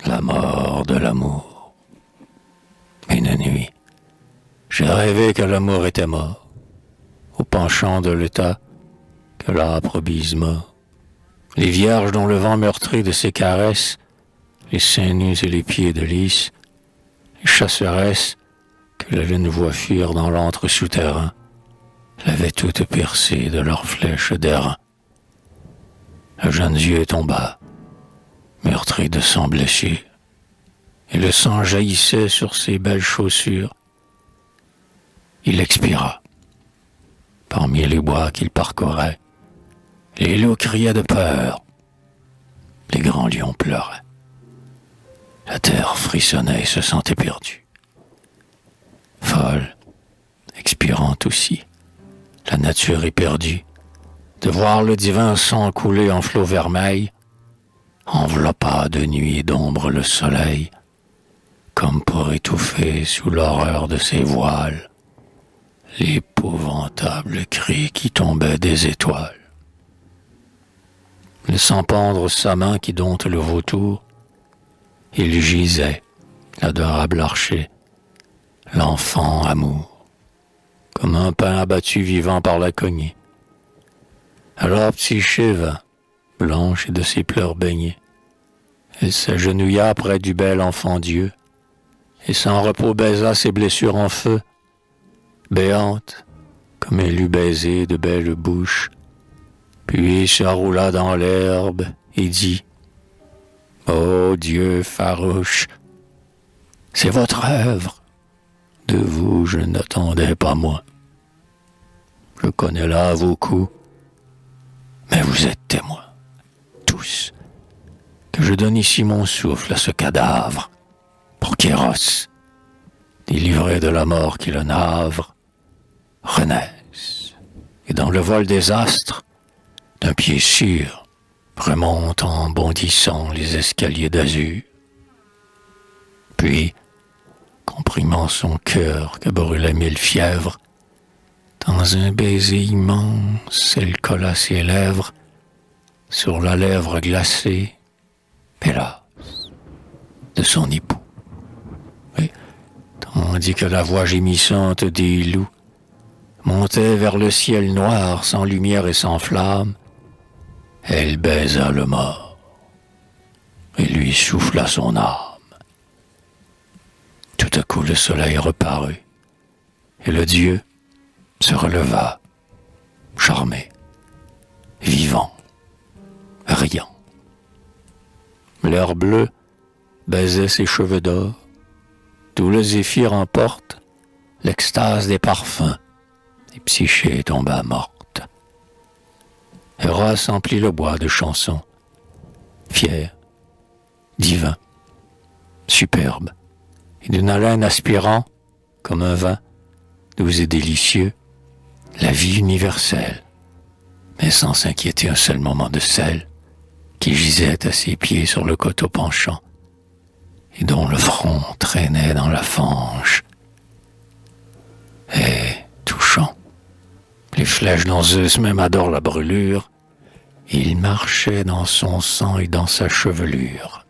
la mort de l'amour. Une nuit, j'ai rêvé que l'amour était mort, au penchant de l'état que l'âpre bise mord. Les vierges dont le vent meurtri de ses caresses, les seins nus et les pieds de lys, les chasseresses que la lune voit fuir dans l'antre souterrain, l'avaient toutes percées de leurs flèches d'airain. Le jeune Dieu tomba, meurtri de sang blessé, et le sang jaillissait sur ses belles chaussures. Il expira. Parmi les bois qu'il parcourait, les loups criaient de peur, les grands lions pleuraient. La terre frissonnait et se sentait perdue. Folle, expirante aussi, la nature éperdue, de voir le divin sang couler en flots vermeils, enveloppa de nuit et d'ombre le soleil, comme pour étouffer sous l'horreur de ses voiles l'épouvantable cri qui tombait des étoiles. Laissant pendre sa main qui dompte le vautour, il gisait, l'adorable archer, l'enfant amour, comme un pain abattu vivant par la cognée. Alors Psyché vint, blanche et de ses pleurs baignée. Elle s'agenouilla près du bel enfant Dieu, et sans repos baisa ses blessures en feu, béante, comme elle eût baisé de belles bouches, puis se roula dans l'herbe et dit « Ô Dieu farouche, c'est votre œuvre, de vous je n'attendais pas moins. Je connais là vos coups, mais vous êtes témoins, tous, que je donne ici mon souffle à ce cadavre, pour qu'Éros, délivré de la mort qui le navre, renaisse, et dans le vol des astres, d'un pied sûr, remonte en bondissant les escaliers d'azur. Puis, comprimant son cœur que brûlaient 1000 fièvres, dans un baiser immense, elle colla ses lèvres sur la lèvre glacée, hélas, de son époux. Et, tandis que la voix gémissante des loups montait vers le ciel noir sans lumière et sans flamme, elle baisa le mort et lui souffla son âme. Tout à coup le soleil reparut, et le Dieu se releva, charmé, vivant, riant. L'air bleu baisait ses cheveux d'or, d'où le zéphyr emporte l'extase des parfums, et Psyché tomba morte. Eros emplit le bois de chansons, fier, divin, superbe, et d'une haleine aspirant, comme un vin, doux et délicieux, la vie universelle, mais sans s'inquiéter un seul moment de celle qui gisait à ses pieds sur le coteau penchant, et dont le front traînait dans la fange. Et, touchant, les flèches dont Zeus même adore la brûlure, il marchait dans son sang et dans sa chevelure.